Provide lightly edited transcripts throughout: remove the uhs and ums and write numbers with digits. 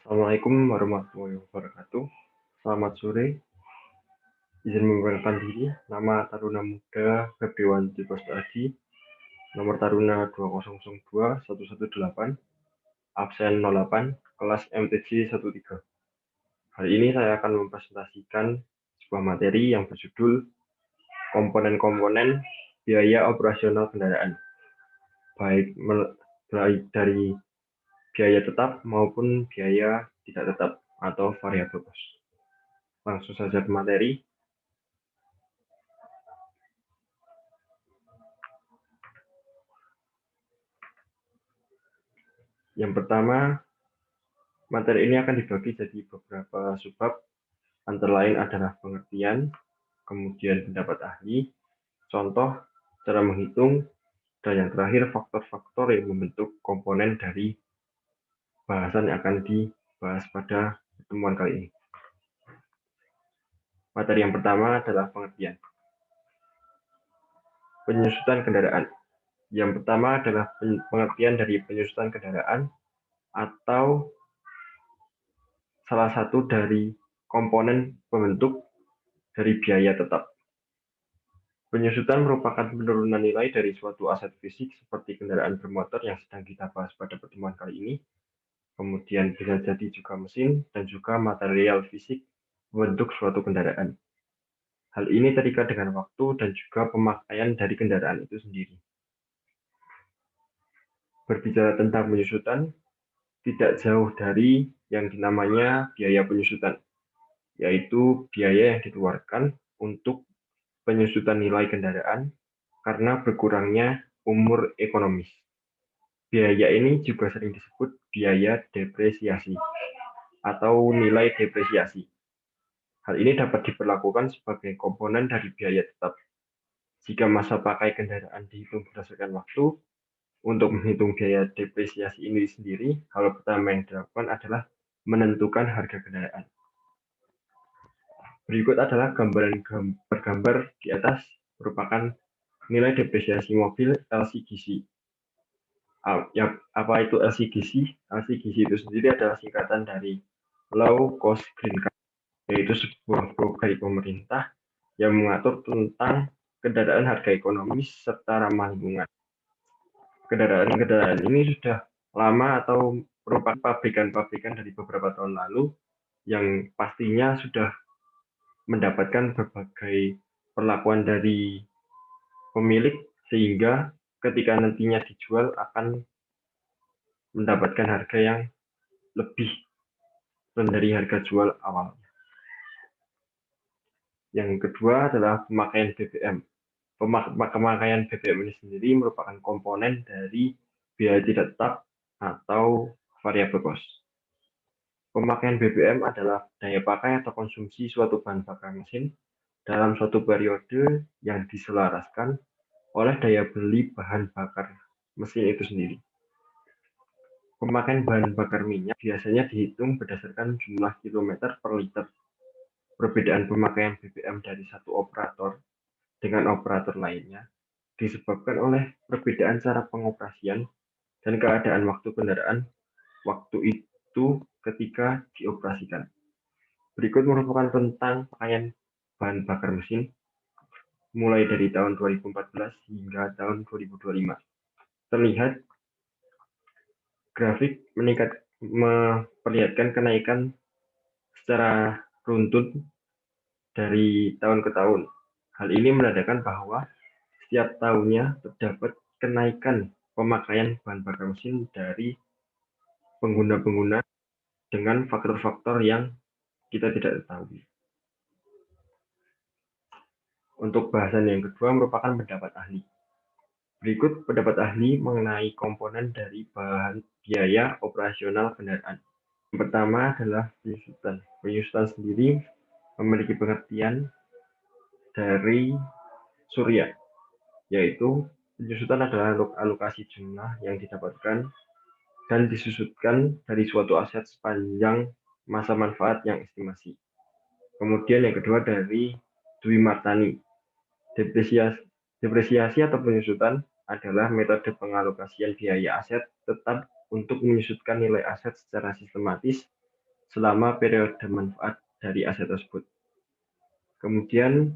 Assalamualaikum warahmatullahi wabarakatuh. Selamat sore. Izin memperkenalkan diri. Nama Taruna Muda Febriwan Diposto Adi. Nomor Taruna 2002118. Absen 08. Kelas MTJ 13. Hari ini saya akan mempresentasikan sebuah materi yang berjudul komponen-komponen biaya operasional kendaraan. Baik dari biaya tetap maupun biaya tidak tetap atau variabel cost. Langsung saja ke materi. Yang pertama, materi ini akan dibagi jadi beberapa subbab, antara lain adalah pengertian, kemudian pendapat ahli, contoh, cara menghitung, dan yang terakhir faktor-faktor yang membentuk komponen dari bahasan yang akan dibahas pada pertemuan kali ini. Materi yang pertama adalah pengertian. Penyusutan kendaraan. Yang pertama adalah pengertian dari penyusutan kendaraan atau salah satu dari komponen pembentuk dari biaya tetap. Penyusutan merupakan penurunan nilai dari suatu aset fisik seperti kendaraan bermotor yang sedang kita bahas pada pertemuan kali ini. Kemudian bisa jadi juga mesin dan juga material fisik membentuk suatu kendaraan. Hal ini terikat dengan waktu dan juga pemakaian dari kendaraan itu sendiri. Berbicara tentang penyusutan, tidak jauh dari yang dinamanya biaya penyusutan, yaitu biaya yang dikeluarkan untuk penyusutan nilai kendaraan karena berkurangnya umur ekonomis. Biaya ini juga sering disebut biaya depresiasi atau nilai depresiasi. Hal ini dapat diperlakukan sebagai komponen dari biaya tetap. Jika masa pakai kendaraan dihitung berdasarkan waktu, untuk menghitung biaya depresiasi ini sendiri, hal pertama yang dilakukan adalah menentukan harga kendaraan. Berikut adalah gambar di atas merupakan nilai depresiasi mobil LCGC. Apa itu LCGC? LCGC itu sendiri adalah singkatan dari Low Cost Green Car, yaitu sebuah program pemerintah yang mengatur tentang kendaraan harga ekonomis serta ramah lingkungan. Kendaraan ini sudah lama atau merupakan pabrikan-pabrikan dari beberapa tahun lalu yang pastinya sudah mendapatkan berbagai perlakuan dari pemilik sehingga ketika nantinya dijual akan mendapatkan harga yang lebih dari harga jual awal. Yang kedua adalah pemakaian BBM. Pemakaian BBM ini sendiri merupakan komponen dari biaya tidak tetap atau variabel cost. Pemakaian BBM adalah daya pakai atau konsumsi suatu bahan bakar mesin dalam suatu periode yang diselaraskan oleh daya beli bahan bakar mesin itu sendiri. Pemakaian bahan bakar minyak biasanya dihitung berdasarkan jumlah kilometer per liter. Perbedaan pemakaian BBM dari satu operator dengan operator lainnya disebabkan oleh perbedaan cara pengoperasian dan keadaan waktu kendaraan waktu itu ketika dioperasikan. Berikut merupakan tentang pakaian bahan bakar mesin mulai dari tahun 2014 hingga tahun 2025. Terlihat grafik memperlihatkan kenaikan secara runtun dari tahun ke tahun. Hal ini menandakan bahwa setiap tahunnya terdapat kenaikan pemakaian bahan bakar mesin dari pengguna-pengguna dengan faktor-faktor yang kita tidak ketahui. Untuk bahasan yang kedua merupakan pendapat ahli. Berikut pendapat ahli mengenai komponen dari bahan biaya operasional kendaraan. Yang pertama adalah penyusutan. Penyusutan sendiri memiliki pengertian dari Surya, yaitu penyusutan adalah alokasi jumlah yang didapatkan dan disusutkan dari suatu aset sepanjang masa manfaat yang estimasi. Kemudian yang kedua dari Dwi Martani, depresiasi atau penyusutan adalah metode pengalokasian biaya aset tetap untuk menyusutkan nilai aset secara sistematis selama periode manfaat dari aset tersebut. Kemudian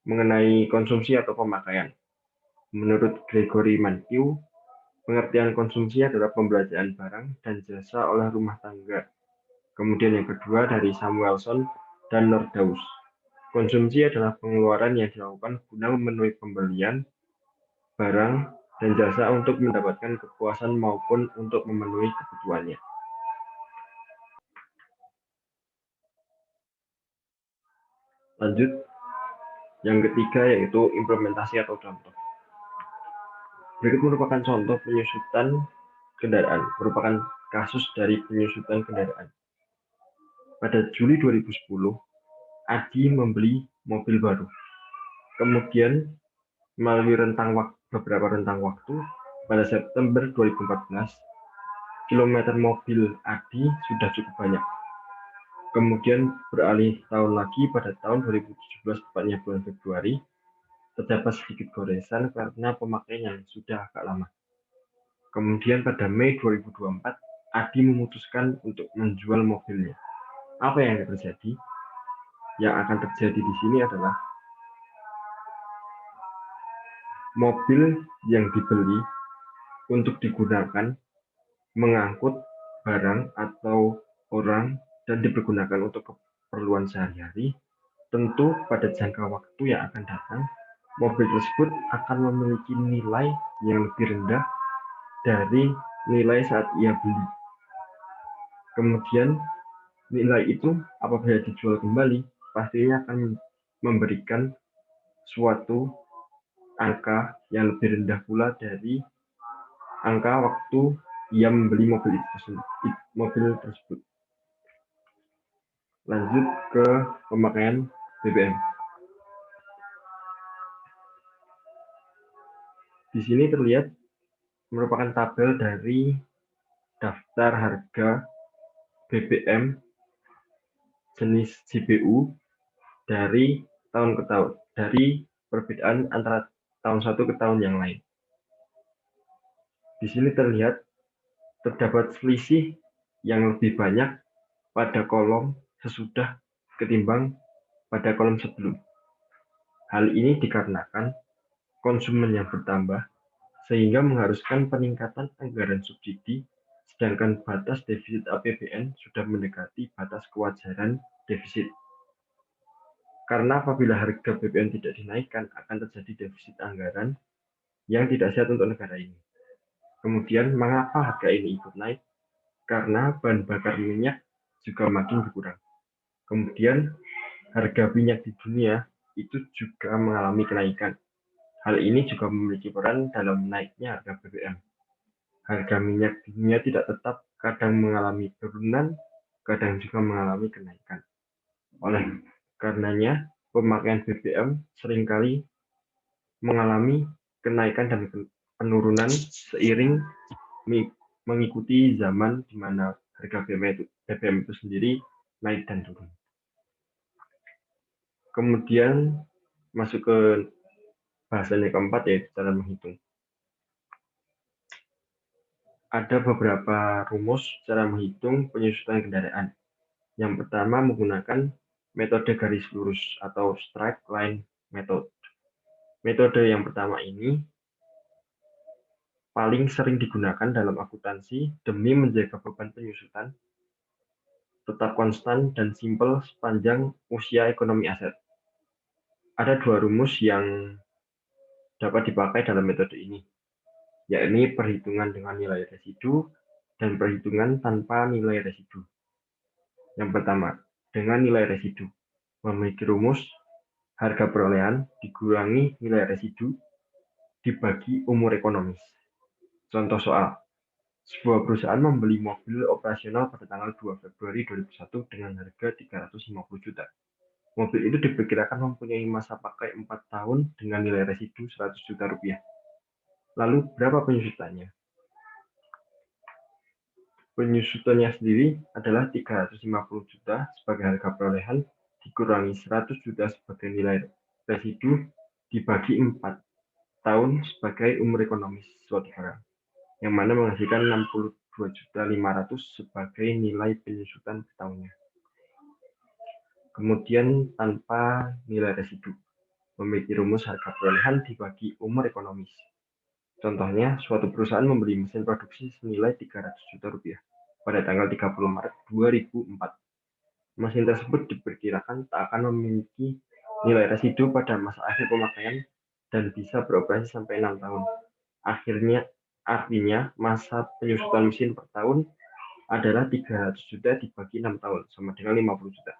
mengenai konsumsi atau pemakaian. Menurut Gregory Mankiw, pengertian konsumsi adalah pembelanjaan barang dan jasa oleh rumah tangga. Kemudian yang kedua dari Samuelson dan Nordaus. Konsumsi adalah pengeluaran yang dilakukan guna memenuhi pembelian barang dan jasa untuk mendapatkan kepuasan maupun untuk memenuhi kebutuhannya. Lanjut, yang ketiga yaitu implementasi atau contoh. Berikut merupakan contoh penyusutan kendaraan, merupakan kasus dari penyusutan kendaraan. Pada Juli 2010, Adi membeli mobil baru. Kemudian, melalui beberapa rentang waktu, pada September 2014, kilometer mobil Adi sudah cukup banyak. Kemudian beralih tahun lagi pada tahun 2017, tepatnya bulan Februari, terdapat sedikit goresan karena pemakaian yang sudah agak lama. Kemudian pada Mei 2024, Adi memutuskan untuk menjual mobilnya. Apa yang akan terjadi? Yang akan terjadi di sini adalah mobil yang dibeli untuk digunakan mengangkut barang atau orang dan dipergunakan untuk keperluan sehari-hari, tentu pada jangka waktu yang akan datang, mobil tersebut akan memiliki nilai yang lebih rendah dari nilai saat ia beli. Kemudian nilai itu apabila dijual kembali, pastinya akan memberikan suatu angka yang lebih rendah pula dari angka waktu ia membeli mobil tersebut. Lanjut ke pemakaian BBM. Di sini terlihat merupakan tabel dari daftar harga BBM jenis JBU dari tahun ke tahun, dari perbedaan antara tahun satu ke tahun yang lain. Di sini terlihat terdapat selisih yang lebih banyak pada kolom sesudah ketimbang pada kolom sebelum. Hal ini dikarenakan konsumen yang bertambah sehingga mengharuskan peningkatan anggaran subsidi, sedangkan batas defisit APBN sudah mendekati batas kewajaran defisit. Karena apabila harga BBM tidak dinaikkan, akan terjadi defisit anggaran yang tidak sehat untuk negara ini. Kemudian, mengapa harga ini ikut naik? Karena bahan bakar minyak juga makin berkurang. Kemudian, harga minyak di dunia itu juga mengalami kenaikan. Hal ini juga memiliki peran dalam naiknya harga BBM. Harga minyak di dunia tidak tetap, kadang mengalami penurunan, kadang juga mengalami kenaikan. Oleh karenanya, pemakaian BBM seringkali mengalami kenaikan dan penurunan seiring mengikuti zaman di mana harga BBM itu sendiri naik dan turun. Kemudian masuk ke bahasan yang keempat, yaitu cara menghitung. Ada beberapa rumus cara menghitung penyusutan kendaraan. Yang pertama menggunakan metode garis lurus atau straight line method. Metode yang pertama ini paling sering digunakan dalam akuntansi demi menjaga beban penyusutan tetap konstan dan simpel sepanjang usia ekonomi aset. Ada dua rumus yang dapat dipakai dalam metode ini, yakni perhitungan dengan nilai residu dan perhitungan tanpa nilai residu. Yang pertama, dengan nilai residu, memiliki rumus harga perolehan dikurangi nilai residu dibagi umur ekonomis. Contoh soal, sebuah perusahaan membeli mobil operasional pada tanggal 2 Februari 2001 dengan harga 350 juta. Mobil itu diperkirakan mempunyai masa pakai 4 tahun dengan nilai residu 100 juta rupiah. Lalu berapa penyusutannya? Penyusutannya sendiri adalah 350 juta sebagai harga perolehan dikurangi 100 juta sebagai nilai residu dibagi 4 tahun sebagai umur ekonomis suatu barang, yang mana menghasilkan 2.500.000 sebagai nilai penyusutan per tahunnya. Kemudian tanpa nilai residu, memiliki rumus harga perolehan dibagi umur ekonomis. Contohnya, suatu perusahaan membeli mesin produksi senilai 300 juta rupiah pada tanggal 30 Maret 2004. Mesin tersebut diperkirakan tak akan memiliki nilai residu pada masa akhir pemakaian dan bisa beroperasi sampai 6 tahun. Artinya, masa penyusutan mesin per tahun adalah 300 juta dibagi 6 tahun, sama dengan 50 juta.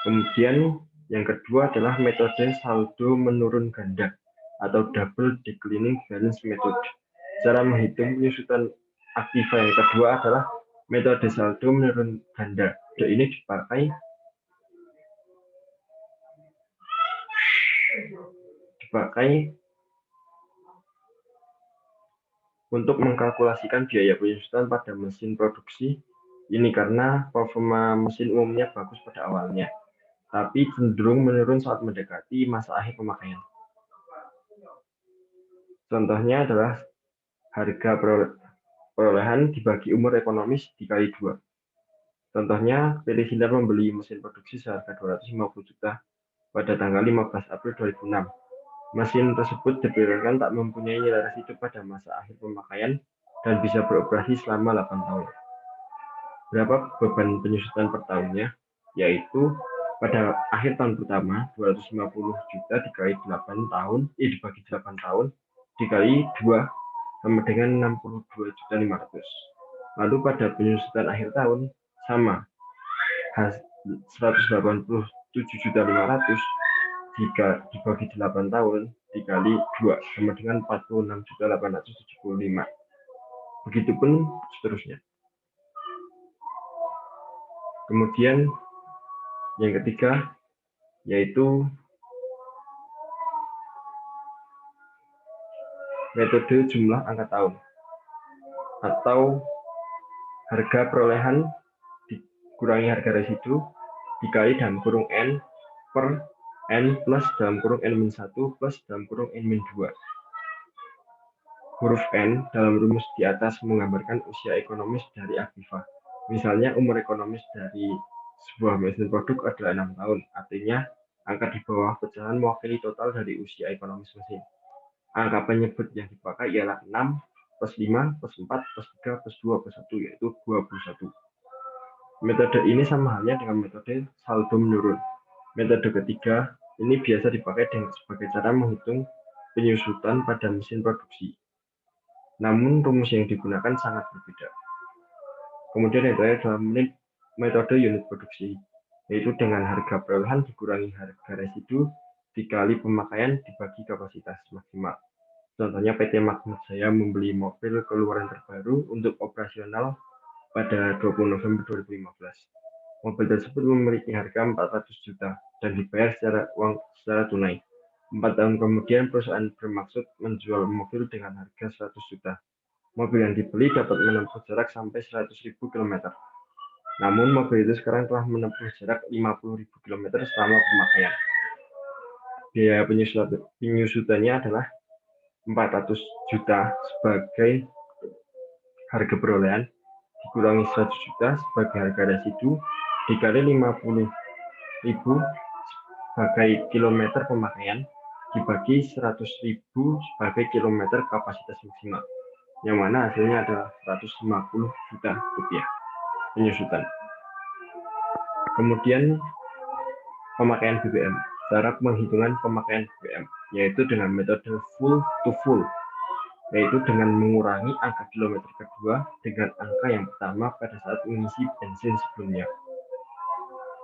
Kemudian, yang kedua adalah metode saldo menurun ganda atau double declining balance method. Cara menghitung penyusutan aktiva yang kedua adalah metode saldo menurun ganda. Ini dipakai untuk mengkalkulasikan biaya penyusutan pada mesin produksi. Ini karena performa mesin umumnya bagus pada awalnya, tapi cenderung menurun saat mendekati masa akhir pemakaian. Contohnya adalah harga perolehan dibagi umur ekonomis dikali 2. Contohnya, PT Sindar membeli mesin produksi seharga 250 juta pada tanggal 15 April 2006. Mesin tersebut diperkirakan tak mempunyai nilai residu pada masa akhir pemakaian dan bisa beroperasi selama 8 tahun. Berapa beban penyusutan per tahunnya? Yaitu pada akhir tahun pertama 250 juta dikali 8 tahun, dibagi 8 tahun dikali 2 sama dengan 62.500. Lalu pada penyusutan akhir tahun sama 187.500 jika dibagi 8 tahun dikali 2 sama dengan 46.875. Begitupun seterusnya. Kemudian yang ketiga yaitu metode jumlah angka tahun atau harga perolehan dikurangi harga residu dikali dalam kurung N per N plus dalam kurung N-1 plus dalam kurung N-2. Huruf N dalam rumus di atas menggambarkan usia ekonomis dari aktiva. Misalnya umur ekonomis dari sebuah mesin produk adalah 6 tahun. Artinya angka di bawah pecahan mewakili total dari usia ekonomis mesin. Angka penyebut yang dipakai ialah 6 plus 5 plus 4 plus 3 plus 2 plus 1 yaitu 21. Metode ini sama halnya dengan metode saldo menurun. Metode ketiga ini biasa dipakai sebagai cara menghitung penyusutan pada mesin produksi. Namun rumus yang digunakan sangat berbeda. Kemudian yang terakhir adalah metode unit produksi, yaitu dengan harga perolehan dikurangi harga residu dikali pemakaian dibagi kapasitas maksimal. Contohnya PT Magnet Jaya membeli mobil keluaran terbaru untuk operasional pada 20 November 2015. Mobil tersebut memiliki harga 400 juta dan dibayar secara tunai. 4 tahun kemudian perusahaan bermaksud menjual mobil dengan harga 100 juta. Mobil yang dibeli dapat menempuh jarak sampai 100.000 km. Namun mobil itu sekarang telah menempuh jarak 50.000 km selama pemakaian. Biaya penyusutannya adalah 400 juta sebagai harga perolehan dikurangi 100 juta sebagai harga residu dikali 50.000 sebagai kilometer pemakaian dibagi 100.000 sebagai kilometer kapasitas maksimal, yang mana hasilnya adalah 150 juta rupiah penyusutan. Kemudian pemakaian BBM. Cara penghitungan pemakaian BBM yaitu dengan metode full to full, yaitu dengan mengurangi angka kilometer kedua dengan angka yang pertama pada saat mengisi bensin sebelumnya.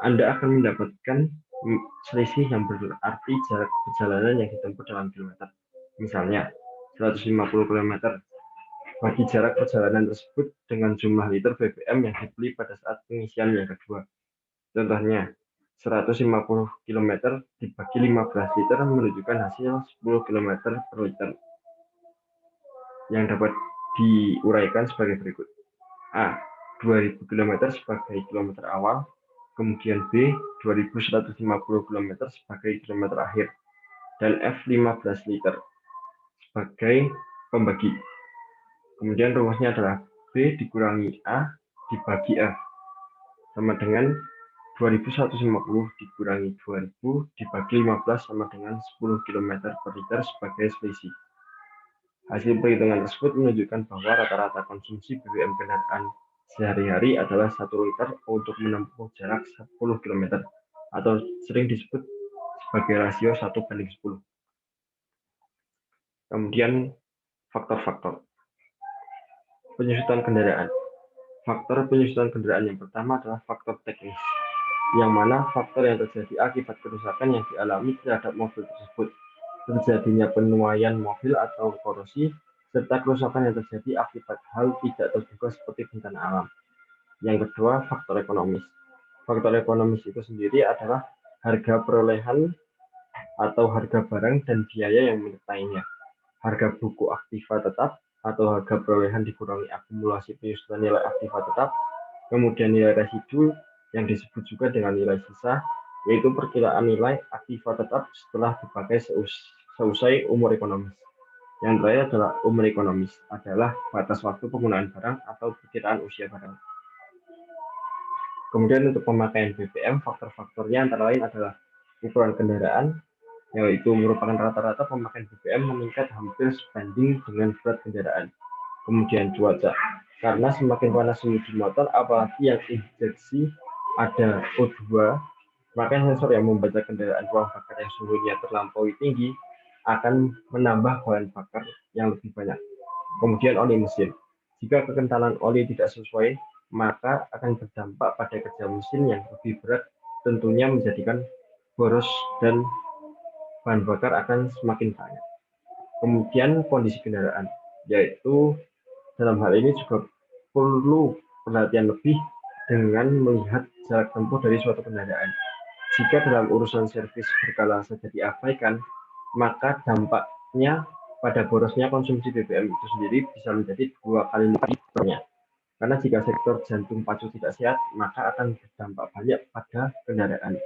Anda akan mendapatkan selisih yang berarti jarak perjalanan yang ditempuh dalam kilometer. Misalnya 150 km bagi jarak perjalanan tersebut dengan jumlah liter BBM yang dibeli pada saat pengisian yang kedua. Contohnya 150 km dibagi 15 liter menunjukkan hasil 10 km per liter yang dapat diuraikan sebagai berikut. A. 2000 km sebagai kilometer awal, kemudian B. 2150 km sebagai kilometer akhir, dan F. 15 liter sebagai pembagi. Kemudian rumusnya adalah B dikurangi A dibagi F sama dengan 2150 dikurangi 2000 dibagi 15 sama dengan 10 km per liter sebagai selisih. Hasil perhitungan tersebut menunjukkan bahwa rata-rata konsumsi BBM kendaraan sehari-hari adalah 1 liter untuk menempuh jarak 10 km atau sering disebut sebagai rasio 1:10. Kemudian faktor-faktor penyusutan kendaraan. Faktor penyusutan kendaraan yang pertama adalah faktor teknis, yang mana faktor yang terjadi akibat kerusakan yang dialami terhadap mobil tersebut, terjadinya penuaian mobil atau korosi, serta kerusakan yang terjadi akibat hal tidak terduga seperti bencana alam. Yang kedua, faktor ekonomis. Faktor ekonomis itu sendiri adalah harga perolehan atau harga barang dan biaya yang menyertainya. Harga buku aktiva tetap atau harga perolehan dikurangi akumulasi penyusutan nilai aktiva tetap, kemudian nilai residu yang disebut juga dengan nilai sisa, yaitu perkiraan nilai aktiva tetap setelah dipakai seusai umur ekonomis. Yang terakhir adalah umur ekonomis, adalah batas waktu penggunaan barang atau perkiraan usia barang. Kemudian untuk pemakaian BBM, faktor-faktornya antara lain adalah ukuran kendaraan, yaitu merupakan rata-rata pemakaian BBM meningkat hampir sebanding dengan berat kendaraan. Kemudian cuaca, karena semakin panas suhu di motor, apalagi yang injeksi ada O2, maka sensor yang membaca kendaraan ruang bakar yang suhunya terlampaui tinggi akan menambah bahan bakar yang lebih banyak. Kemudian oli mesin, jika kekentalan oli tidak sesuai, maka akan berdampak pada kerja mesin yang lebih berat, tentunya menjadikan boros dan bahan bakar akan semakin banyak. Kemudian kondisi kendaraan, yaitu dalam hal ini juga perlu perhatian lebih dengan melihat jarak tempuh dari suatu kendaraan. Jika dalam urusan servis berkala saja diabaikan, maka dampaknya pada borosnya konsumsi BBM itu sendiri bisa menjadi 2 kali lebih banyak. Karena jika sektor jantung pacu tidak sehat, maka akan berdampak banyak pada kendaraan.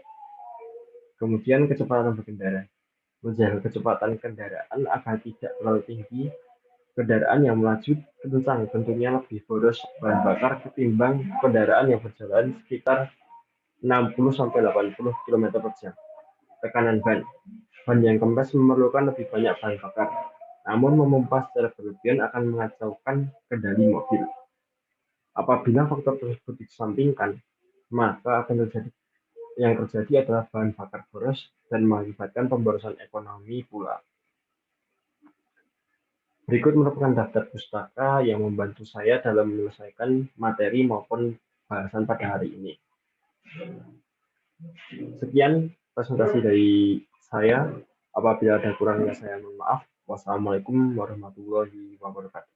Kemudian kecepatan berkendara. Menjaga kecepatan kendaraan agar tidak terlalu tinggi, kendaraan yang melaju kencang tentunya lebih boros bahan bakar ketimbang kendaraan yang berjalan sekitar 60-80 km per jam. Tekanan ban. Ban yang kempes memerlukan lebih banyak bahan bakar, namun memompa secara berlebihan akan mengacaukan kendali mobil. Apabila faktor tersebut dikesampingkan, maka akan terjadi adalah bahan bakar boros dan mengakibatkan pemborosan ekonomi pula. Berikut merupakan daftar pustaka yang membantu saya dalam menyelesaikan materi maupun bahasan pada hari ini. Sekian presentasi dari saya. Apabila ada kurangnya saya mohon maaf. Wassalamualaikum warahmatullahi wabarakatuh.